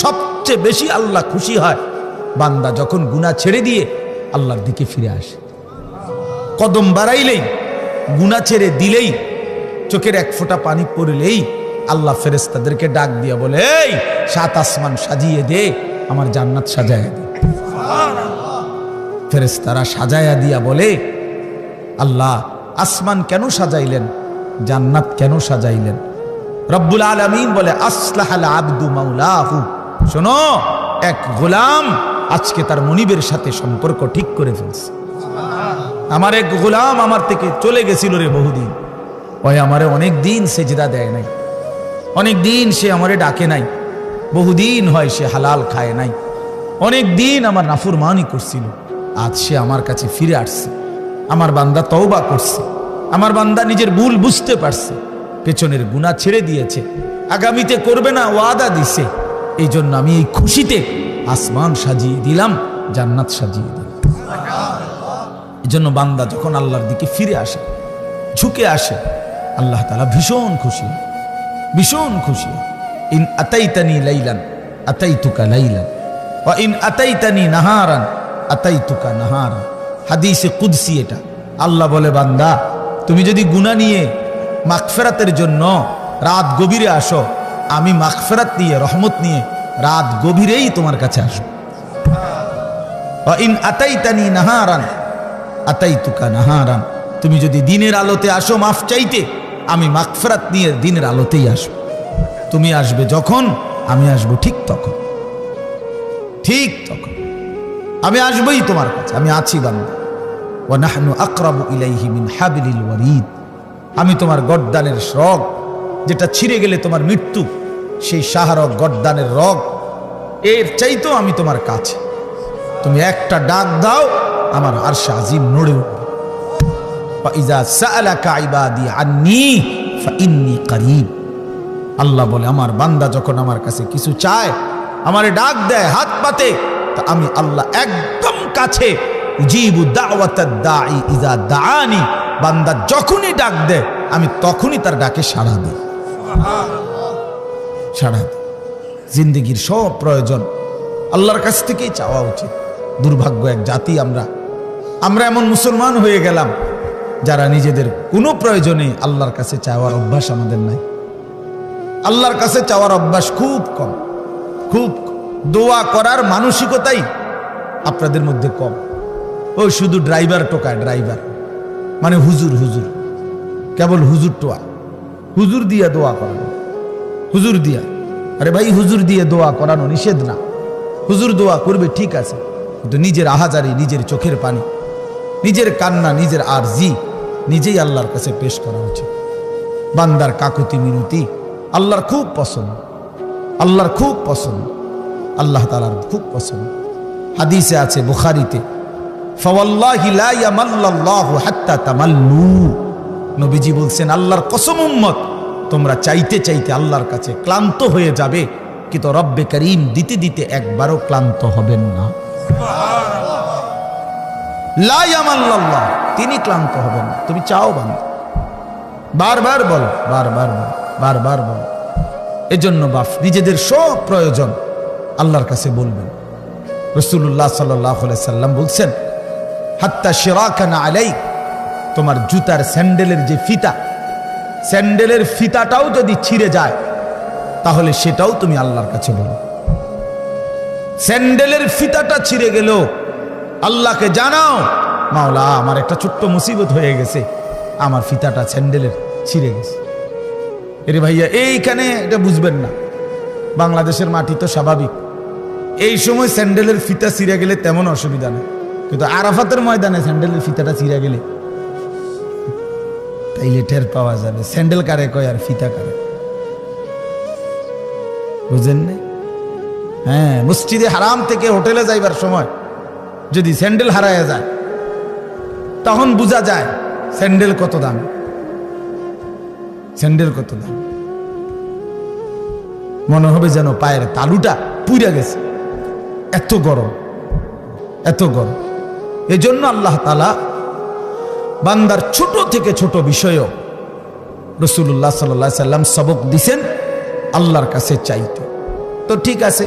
সবচেয়ে বেশি আল্লাহ খুশি হয় বান্দা যখন গুনাহ ছেড়ে দিয়ে আল্লাহর দিকে ফিরে আসে। কদম বাড়াইলেই, গুনাহ ছেড়ে দিলেই, চোখের এক ফোঁটা পানি পড়লেই আল্লাহ ফেরেশতাদেরকে ডাক দিয়া বলে, এই 7 আসমান সাজিয়ে দে, আমার জান্নাত সাজায়া দে। ফেরেশতারা সাজায়া দিয়া বলে, আল্লাহ আসমান কেন সাজাইলেন, জান্নাত কেন সাজাইলেন? রব্বুল আলামিন বলে, আসলাহাল আবদু মাওলাহু। শোনো, এক গোলাম আজকে তার মনিবের সাথে সম্পর্ক ঠিক করে ফেলছে। আমার এক গোলাম আমার থেকে চলে গেছিল রে বহুদিন, ওই আমারে অনেক দিন সেজদা দেয় নাই, অনেক দিন সে আমারে ডাকে নাই, বহুদিন হয় সে হালাল খায় নাই, অনেক দিন আমার নাফরমানি করছিল। আজ সে আমার কাছে ফিরে আসছে। আমার বান্দা তওবা করছে, আমার বান্দা নিজের ভুল বুঝতে পারছে, পেছনের গুনাহ ছেড়ে দিয়েছে, আগামীতে করবে না ওয়াদা দিছে। এই জন্য আমি এই খুশিতে আসমান সাজিয়ে দিলাম, জান্নাত সাজিয়ে দিলাম। এই জন্য বান্দা যখন আল্লাহর দিকে ফিরে আসে, ঝুঁকে আসে, আল্লাহ তাআলা ভীষণ খুশি, ভীষণ খুশি। ইন আতাইতানি লাইলান আতাইতুকা লাইলান ওয়া ইন আতাইতানি নাহারান আতাইতুকা নাহারান। হাদিসে কুদসি এটা। আল্লাহ বলে, বান্দা তুমি যদি গুনাহ নিয়ে মাগফিরাতের জন্য রাত গভীরে আসো, আমি মাগফিরাত নিয়ে, রহমত নিয়ে রাত গভীরেই তোমার কাছে আসো। ওয়া ইন আতাইতানি নাহারান আতাইতুকা নাহারান। তুমি যদি দিনের আলোতে আসো মাফ চাইতে, আমি মাগফিরাত নিয়ে দিনের আলোতেই আসবো। তুমি আসবে যখন, আমি আসবো ঠিক তখন, ঠিক তখন আমি আসবই তোমার কাছে। আমি আছি বান্দা। ওয়া নাহনু আকরাবু ইলাইহি মিন হাবলিল ওয়ারিদ। আমি তোমার গর্দানের রগ, যেটা ছিঁড়ে গেলে তোমার মৃত্যু, সেই শাহরগ গর্দানের রগ, এর চাইতেও আমি তোমার কাছে। তুমি একটা ডাক দাও, আমার আরশ আজিম নড়ে উঠবে। ফাইজা সাআলাকা ইবাদি আন্নী ফাইন্নী করিব। আল্লাহ বলে, আমার বান্দা যখন আমার কাছে কিছু চায়, আমারে ডাক দেয়, হাত পাতে, তা আমি আল্লাহ একদম কাছে। উজিবু দাওয়াতাদ দাঈ ইযা দাআনি। বান্দা যখনই ডাক দেয়, আমি তখনই তার ডাকে সাড়া দিই, সাড়া দিই। জিন্দেগির সব প্রয়োজন আল্লাহর কাছ থেকেই চাওয়া উচিত। দুর্ভাগ্য এক জাতি আমরা এমন মুসলমান হয়ে গেলাম যারা নিজেদের কোনো প্রয়োজনে আল্লাহর কাছে চাওয়ার অভ্যাস আমাদের নাই। আল্লাহর কাছে চাওয়ার অভ্যাস খুব কম, খুব দোয়া করার মানসিকতাই আপনাদের মধ্যে কম। ওই শুধু ড্রাইভার টোকায়, ড্রাইভার মানে হুজুর, হুজুর, কেবল হুজুর টোয়া, হুজুর দিয়া দোয়া করানো, হুজুর দিয়া। আরে ভাই, হুজুর দিয়ে দোয়া করানো নিষেধ না, হুজুর দোয়া করবে ঠিক আছে, কিন্তু নিজের আহাজারি, নিজের চোখের পানি, নিজের কান্না, নিজের আরজি নিজেই আল্লাহর কাছে পেশ করা উচিত। বান্দার কাকুতি মিনতি আল্লাহর খুব পছন্দ, আল্লাহর খুব পছন্দ, আল্লাহ তাআলার খুব পছন্দ। হাদিসে আছে বুখারীতে, ফাওয়াল্লাহি লা ইয়ামাল্লাল্লাহু হাত্তা তামাল্লু। নবীজি বলছেন, আল্লাহর কসম উম্মত, তোমরা চাইতে চাইতে আল্লাহর কাছে ক্লান্ত হয়ে যাবে, কিন্তু রব্বে করিম দিতে দিতে একবারও ক্লান্ত হবেন না। লা ইয়ামাল্লাল্লাহ, তিনি ক্লান্ত হবেন না। তুমি চাও বান্দা, বারবার বল, বারবার বল, বারবার বল। এজন্য বাপ নিজেদের সব প্রয়োজন আল্লাহর কাছে বলবেন। রাসূলুল্লাহ সাল্লাল্লাহু আলাইহি সাল্লাম বলছেন, হাত্তা শিরাকানা আলাইক, তোমার জুতার স্যান্ডেলের যে ফিতা, স্যান্ডেলের ফিতাটাও যদি ছিঁড়ে যায়, তাহলে সেটাও তুমি আল্লাহর কাছে বলো। স্যান্ডেলের ফিতাটা ছিঁড়ে গেল, আল্লাহকে জানাও, মাওলা আমার একটা ছোট্ট মুসিবত হয়ে গেছে, আমার ফিতাটা স্যান্ডেলের ছিঁড়ে গেছে। এরে ভাইয়া, এইখানে এটা বুঝবেন না, বাংলাদেশের মাটি তো স্বাভাবিক, এই সময় স্যান্ডেলের ফিতা ছিঁড়ে গেলে তেমন অসুবিধা নেই, কিন্তু আরাফাতের ময়দানে স্যান্ডেলের ফিতাটা ছিঁড়ে গেলে তাইলে টের পাওয়া যাবে স্যান্ডেল কারে কয় আর ফিতা কারে। বুঝেন না? হ্যাঁ, মসজিদে হারাম থেকে হোটেলে যাইবার সময় যদি স্যান্ডেল হারায় যায়, তখন বোঝা যায় স্যান্ডেল কত দাম, স্যান্ডেল কত দাম। মনে হবে যেন পায়ের তালুটা পুড়ে গেছে, এত গরম, এত গরম। এজন্য আল্লাহ তাআলা বান্দার ছোট থেকে ছোট বিষয়ও রাসূলুল্লাহ সাল্লাল্লাহু আলাইহি সাল্লাম সবক দিছেন আল্লাহর কাছে চাইতে। তো ঠিক আছে,